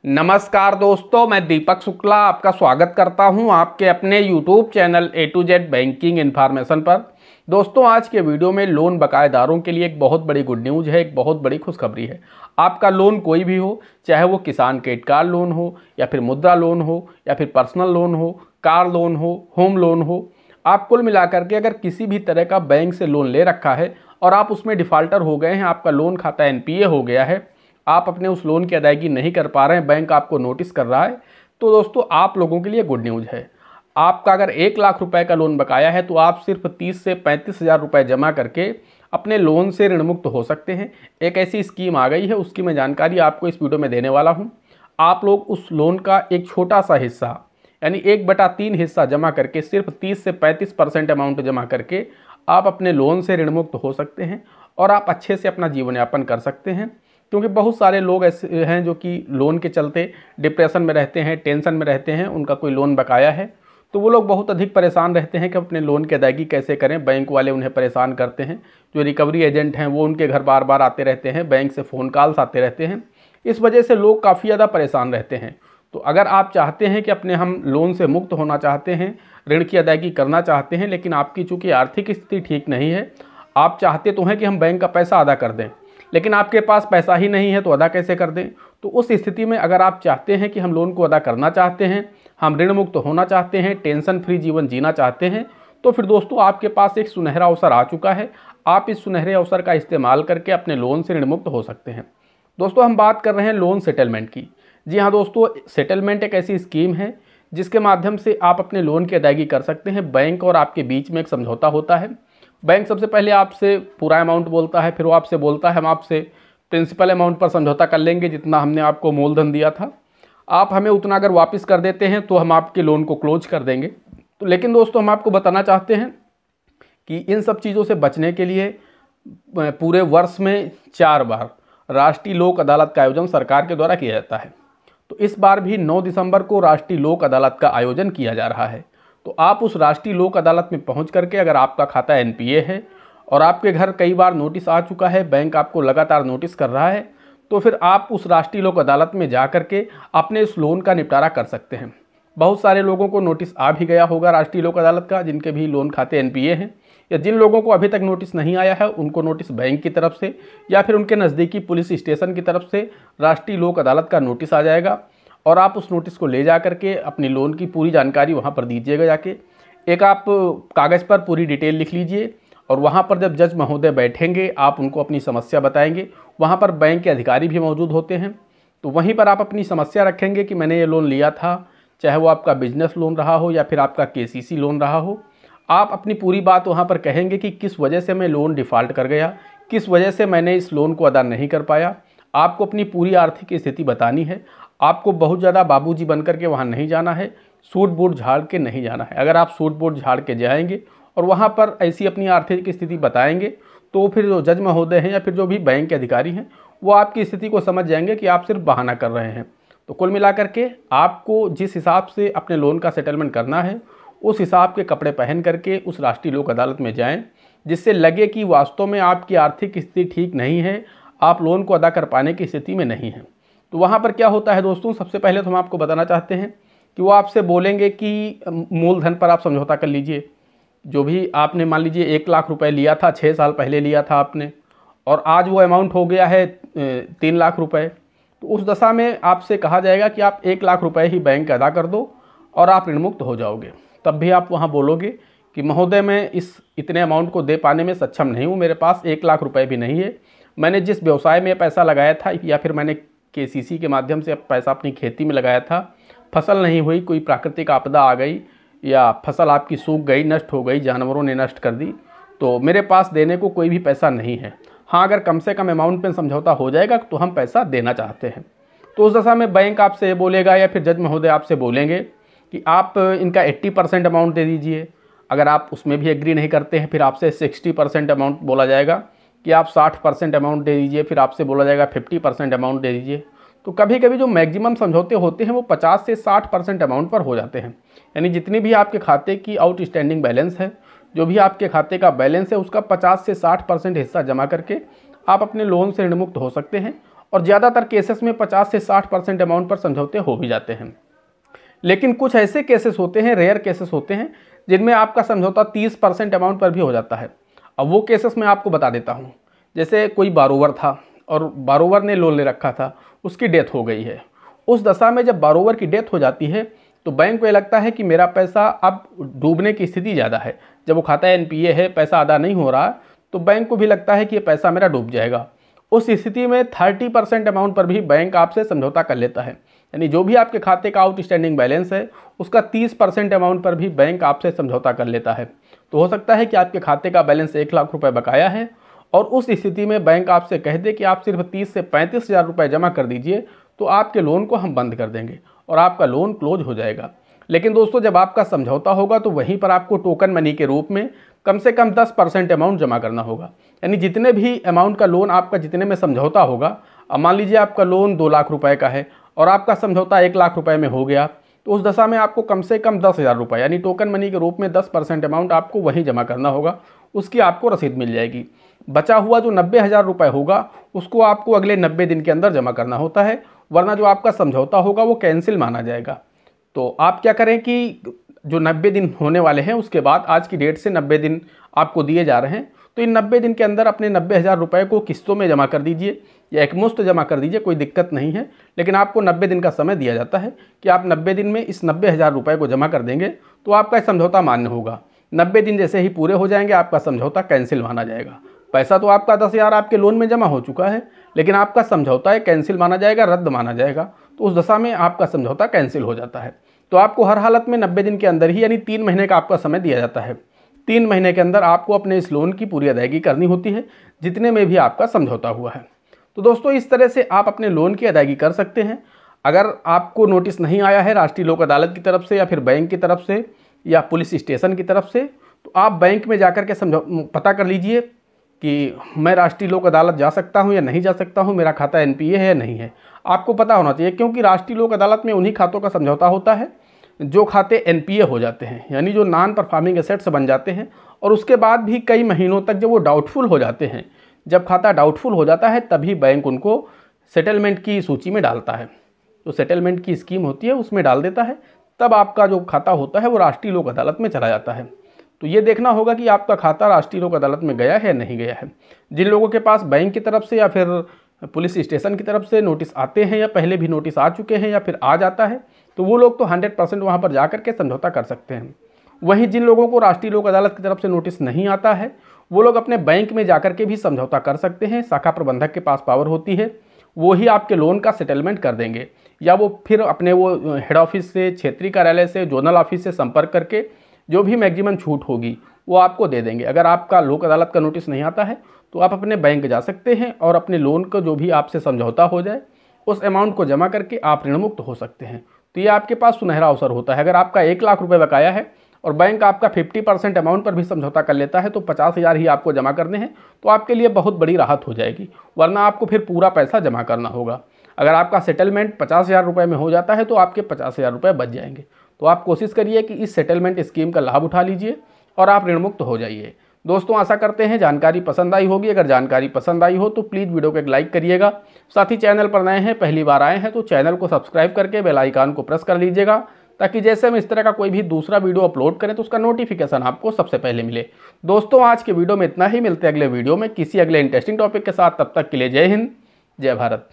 नमस्कार दोस्तों, मैं दीपक शुक्ला आपका स्वागत करता हूं आपके अपने YouTube channel A to Z banking information पर। दोस्तों, आज के वीडियो में लोन बकायेदारों के लिए एक बहुत बड़ी गुड न्यूज़ है, एक बहुत बड़ी खुशखबरी है। आपका लोन कोई भी हो, चाहे वो किसान क्रेडिट कार्ड लोन हो या फिर मुद्रा लोन हो या फिर पर्सनल लोन हो, कार लोन हो, होम लोन हो, आप कुल मिलाकर के अगर किसी भी तरह का बैंक से लोन ले रखा है और आप उसमें डिफ़ाल्टर हो गए हैं, आपका लोन खाता NPA हो गया है, आप अपने उस लोन की अदायगी नहीं कर पा रहे हैं, बैंक आपको नोटिस कर रहा है, तो दोस्तों आप लोगों के लिए गुड न्यूज़ है। आपका अगर 1 लाख रुपए का लोन बकाया है तो आप सिर्फ 30 से 35 हज़ार रुपये जमा करके अपने लोन से ऋण मुक्त हो सकते हैं। एक ऐसी स्कीम आ गई है, उसकी मैं जानकारी आपको इस वीडियो में देने वाला हूँ। आप लोग उस लोन का एक छोटा सा हिस्सा यानी 1/3 हिस्सा जमा करके सिर्फ 30 से 35% अमाउंट जमा करके आप अपने लोन से ऋण मुक्त हो सकते हैं और आप अच्छे से अपना जीवन यापन कर सकते हैं। क्योंकि बहुत सारे लोग ऐसे हैं जो कि लोन के चलते डिप्रेशन में रहते हैं, टेंशन में रहते हैं, उनका कोई लोन बकाया है तो वो लोग बहुत अधिक परेशान रहते हैं कि अपने लोन की अदायगी कैसे करें। बैंक वाले उन्हें परेशान करते हैं, जो रिकवरी एजेंट हैं वो उनके घर बार बार आते रहते हैं, बैंक से फ़ोन कॉल्स आते रहते हैं। इस वजह से लोग काफ़ी ज़्यादा परेशान रहते हैं। तो अगर आप चाहते हैं कि अपने हम लोन से मुक्त होना चाहते हैं, ऋण की अदायगी करना चाहते हैं, लेकिन आपकी चूँकि आर्थिक स्थिति ठीक नहीं है, आप चाहते तो हैं कि हम बैंक का पैसा अदा कर दें, लेकिन आपके पास पैसा ही नहीं है तो अदा कैसे कर दें। तो उस स्थिति में अगर आप चाहते हैं कि हम लोन को अदा करना चाहते हैं, हम ऋण मुक्त होना चाहते हैं, टेंशन फ्री जीवन जीना चाहते हैं, तो फिर दोस्तों आपके पास एक सुनहरा अवसर आ चुका है। आप इस सुनहरे अवसर का इस्तेमाल करके अपने लोन से ऋण मुक्त हो सकते हैं। दोस्तों, हम बात कर रहे हैं लोन सेटलमेंट की। जी हाँ दोस्तों, सेटलमेंट एक ऐसी स्कीम है जिसके माध्यम से आप अपने लोन की अदायगी कर सकते हैं। बैंक और आपके बीच में एक समझौता होता है। बैंक सबसे पहले आपसे पूरा अमाउंट बोलता है, फिर वो आपसे बोलता है हम आपसे प्रिंसिपल अमाउंट पर समझौता कर लेंगे, जितना हमने आपको मूलधन दिया था आप हमें उतना अगर वापस कर देते हैं तो हम आपके लोन को क्लोज कर देंगे। तो लेकिन दोस्तों, हम आपको बताना चाहते हैं कि इन सब चीज़ों से बचने के लिए पूरे वर्ष में 4 बार राष्ट्रीय लोक अदालत का आयोजन सरकार के द्वारा किया जाता है। तो इस बार भी 9 दिसंबर को राष्ट्रीय लोक अदालत का आयोजन किया जा रहा है। तो आप उस राष्ट्रीय लोक अदालत में पहुंच करके अगर आपका खाता NPA है और आपके घर कई बार नोटिस आ चुका है, बैंक आपको लगातार नोटिस कर रहा है, तो फिर आप उस राष्ट्रीय लोक अदालत में जा करके अपने इस लोन का निपटारा कर सकते हैं। बहुत सारे लोगों को नोटिस आ भी गया होगा राष्ट्रीय लोक अदालत का, जिनके भी लोन खाते NPA हैं, या जिन लोगों को अभी तक नोटिस नहीं आया है उनको नोटिस बैंक की तरफ से या फिर उनके नज़दीकी पुलिस स्टेशन की तरफ से राष्ट्रीय लोक अदालत का नोटिस आ जाएगा और आप उस नोटिस को ले जा करके अपनी लोन की पूरी जानकारी वहाँ पर दीजिएगा। जाके एक आप कागज़ पर पूरी डिटेल लिख लीजिए और वहाँ पर जब जज महोदय बैठेंगे आप उनको अपनी समस्या बताएंगे। वहाँ पर बैंक के अधिकारी भी मौजूद होते हैं, तो वहीं पर आप अपनी समस्या रखेंगे कि मैंने ये लोन लिया था, चाहे वो आपका बिजनेस लोन रहा हो या फिर आपका KCC लोन रहा हो। आप अपनी पूरी बात वहाँ पर कहेंगे कि किस वजह से मैं लोन डिफ़ॉल्ट कर गया, किस वजह से मैंने इस लोन को अदा नहीं कर पाया। आपको अपनी पूरी आर्थिक स्थिति बतानी है। आपको बहुत ज़्यादा बाबूजी बन करके वहाँ नहीं जाना है, सूट बूट झाड़ के नहीं जाना है। अगर आप सूट बूट झाड़ के जाएंगे और वहाँ पर ऐसी अपनी आर्थिक स्थिति बताएंगे तो फिर जो जज महोदय हैं या फिर जो भी बैंक के अधिकारी हैं वो आपकी स्थिति को समझ जाएंगे कि आप सिर्फ बहाना कर रहे हैं। तो कुल मिलाकर के आपको जिस हिसाब से अपने लोन का सेटलमेंट करना है उस हिसाब के कपड़े पहन करके उस राष्ट्रीय लोक अदालत में जाएँ, जिससे लगे कि वास्तव में आपकी आर्थिक स्थिति ठीक नहीं है, आप लोन को अदा कर पाने की स्थिति में नहीं हैं। तो वहाँ पर क्या होता है दोस्तों, सबसे पहले तो हम आपको बताना चाहते हैं कि वो आपसे बोलेंगे कि मूलधन पर आप समझौता कर लीजिए। जो भी आपने मान लीजिए 1 लाख रुपए लिया था, 6 साल पहले लिया था आपने, और आज वो अमाउंट हो गया है 3 लाख रुपए, तो उस दशा में आपसे कहा जाएगा कि आप 1 लाख रुपए ही बैंक अदा कर दो और आप ऋण मुक्त हो जाओगे। तब भी आप वहाँ बोलोगे कि महोदय मैं इस इतने अमाउंट को दे पाने में सक्षम नहीं हूँ, मेरे पास 1 लाख रुपए भी नहीं है, मैंने जिस व्यवसाय में पैसा लगाया था या फिर मैंने KCC के माध्यम से पैसा अपनी खेती में लगाया था, फसल नहीं हुई, कोई प्राकृतिक आपदा आ गई या फसल आपकी सूख गई, नष्ट हो गई, जानवरों ने नष्ट कर दी, तो मेरे पास देने को कोई भी पैसा नहीं है। हाँ, अगर कम से कम अमाउंट में समझौता हो जाएगा तो हम पैसा देना चाहते हैं। तो उस दशा में बैंक आपसे बोलेगा या फिर जज महोदय आपसे बोलेंगे कि आप इनका 80% अमाउंट दे दीजिए। अगर आप उसमें भी एग्री नहीं करते हैं फिर आपसे 60% अमाउंट बोला जाएगा कि आप 60% अमाउंट दे दीजिए, फिर आपसे बोला जाएगा 50% अमाउंट दे दीजिए। तो कभी कभी जो मैक्सिमम समझौते होते हैं वो 50 से 60% अमाउंट पर हो जाते हैं। यानी जितनी भी आपके खाते की आउटस्टैंडिंग बैलेंस है, जो भी आपके खाते का बैलेंस है, उसका 50 से 60% हिस्सा जमा करके आप अपने लोन से ऋण मुक्त हो सकते हैं और ज़्यादातर केसेस में 50 से 60% अमाउंट पर समझौते हो भी जाते हैं। लेकिन कुछ ऐसे केसेस होते हैं, रेयर केसेस होते हैं, जिनमें आपका समझौता 30% अमाउंट पर भी हो जाता है। अब वो केसेस मैं आपको बता देता हूँ। जैसे कोई बारोवर था और बारोवर ने लोन ले रखा था, उसकी डेथ हो गई है। उस दशा में जब बारोवर की डेथ हो जाती है तो बैंक को ये लगता है कि मेरा पैसा अब डूबने की स्थिति ज़्यादा है। जब वो खाता एनपीए है, पैसा अदा नहीं हो रहा, तो बैंक को भी लगता है कि ये पैसा मेरा डूब जाएगा। उस स्थिति में 30% अमाउंट पर भी बैंक आपसे समझौता कर लेता है। यानी जो भी आपके खाते का आउटस्टैंडिंग बैलेंस है, उसका 30% अमाउंट पर भी बैंक आपसे समझौता कर लेता है। तो हो सकता है कि आपके खाते का बैलेंस 1 लाख रुपए बकाया है और उस स्थिति में बैंक आपसे कह दे कि आप सिर्फ 30 से 35 हज़ार रुपये जमा कर दीजिए, तो आपके लोन को हम बंद कर देंगे और आपका लोन क्लोज हो जाएगा। लेकिन दोस्तों, जब आपका समझौता होगा तो वहीं पर आपको टोकन मनी के रूप में कम से कम 10% अमाउंट जमा करना होगा। यानी जितने भी अमाउंट का लोन आपका, जितने में समझौता होगा, अब मान लीजिए आपका लोन 2 लाख रुपए का है और आपका समझौता 1 लाख रुपए में हो गया, तो उस दशा में आपको कम से कम 10,000 रुपये यानी टोकन मनी के रूप में 10% अमाउंट आपको वहीं जमा करना होगा। उसकी आपको रसीद मिल जाएगी। बचा हुआ जो 90,000 रुपये होगा, उसको आपको अगले 90 दिन के अंदर जमा करना होता है, वरना जो आपका समझौता होगा वो कैंसिल माना जाएगा। तो आप क्या करें कि जो 90 दिन होने वाले हैं, उसके बाद आज की डेट से 90 दिन आपको दिए जा रहे हैं, तो इन 90 दिन के अंदर अपने 90,000 रुपये को किस्तों में जमा कर दीजिए या एकमुश्त जमा कर दीजिए, कोई दिक्कत नहीं है। लेकिन आपको 90 दिन का समय दिया जाता है कि आप 90 दिन में इस 90,000 रुपये को जमा कर देंगे तो आपका समझौता मान्य होगा। 90 दिन जैसे ही पूरे हो जाएंगे, आपका समझौता कैंसिल माना जाएगा। पैसा तो आपका 10,000 आपके लोन में जमा हो चुका है, लेकिन आपका समझौता है कैंसिल माना जाएगा, रद्द माना जाएगा। तो उस दशा में आपका समझौता कैंसिल हो जाता है। तो आपको हर हालत में 90 दिन के अंदर ही, यानी 3 महीने का आपका समय दिया जाता है। 3 महीने के अंदर आपको अपने इस लोन की पूरी अदायगी करनी होती है, जितने में भी आपका समझौता हुआ है। तो दोस्तों, इस तरह से आप अपने लोन की अदायगी कर सकते हैं। अगर आपको नोटिस नहीं आया है राष्ट्रीय लोक अदालत की तरफ से या फिर बैंक की तरफ से या पुलिस स्टेशन की तरफ से, तो आप बैंक में जाकर के पता कर लीजिए कि मैं राष्ट्रीय लोक अदालत जा सकता हूं या नहीं जा सकता हूं, मेरा खाता एनपीए है या नहीं है। आपको पता होना चाहिए, क्योंकि राष्ट्रीय लोक अदालत में उन्हीं खातों का समझौता होता है जो खाते एनपीए हो जाते हैं, यानी जो नॉन परफॉर्मिंग एसेट्स बन जाते हैं और उसके बाद भी कई महीनों तक जब वो डाउटफुल हो जाते हैं, जब खाता डाउटफुल हो जाता है, तभी बैंक उनको सेटलमेंट की सूची में डालता है। तो सेटलमेंट की स्कीम होती है, उसमें डाल देता है, तब आपका जो खाता होता है वो राष्ट्रीय लोक अदालत में चला जाता है। तो ये देखना होगा कि आपका खाता राष्ट्रीय लोक अदालत में गया है या नहीं गया है। जिन लोगों के पास बैंक की तरफ से या फिर पुलिस स्टेशन की तरफ से नोटिस आते हैं या पहले भी नोटिस आ चुके हैं या फिर आ जाता है, तो वो लोग तो 100% वहाँ पर जाकर के समझौता कर सकते हैं। वहीं जिन लोगों को राष्ट्रीय लोक अदालत की तरफ से नोटिस नहीं आता है, वो लोग अपने बैंक में जाकर के भी समझौता कर सकते हैं। शाखा प्रबंधक के पास पावर होती है, वो ही आपके लोन का सेटलमेंट कर देंगे, या वो फिर अपने वो हेड ऑफिस से, क्षेत्रीय कार्यालय से, जोनल ऑफिस से संपर्क करके जो भी मैक्सिमम छूट होगी वो आपको दे देंगे। अगर आपका लोक अदालत का नोटिस नहीं आता है तो आप अपने बैंक जा सकते हैं और अपने लोन का जो भी आपसे समझौता हो जाए उस अमाउंट को जमा करके आप ऋण मुक्त हो सकते हैं। तो ये आपके पास सुनहरा अवसर होता है। अगर आपका 1 लाख रुपए बकाया है और बैंक आपका 50% अमाउंट पर भी समझौता कर लेता है, तो 50,000 ही आपको जमा करने हैं, तो आपके लिए बहुत बड़ी राहत हो जाएगी, वरना आपको फिर पूरा पैसा जमा करना होगा। अगर आपका सेटलमेंट 50,000 रुपये में हो जाता है तो आपके 50,000 रुपये बच जाएंगे। तो आप कोशिश करिए कि इस सेटलमेंट स्कीम का लाभ उठा लीजिए और आप ऋण मुक्त हो जाइए। दोस्तों, आशा करते हैं जानकारी पसंद आई होगी। अगर जानकारी पसंद आई हो तो प्लीज़ वीडियो को एक लाइक करिएगा। साथ ही चैनल पर नए हैं, पहली बार आए हैं, तो चैनल को सब्सक्राइब करके बेल आइकन को प्रेस कर लीजिएगा, ताकि जैसे हम इस तरह का कोई भी दूसरा वीडियो अपलोड करें तो उसका नोटिफिकेशन आपको सबसे पहले मिले। दोस्तों, आज के वीडियो में इतना ही। मिलते हैं अगले वीडियो में किसी अगले इंटरेस्टिंग टॉपिक के साथ। तब तक के लिए जय हिंद, जय भारत।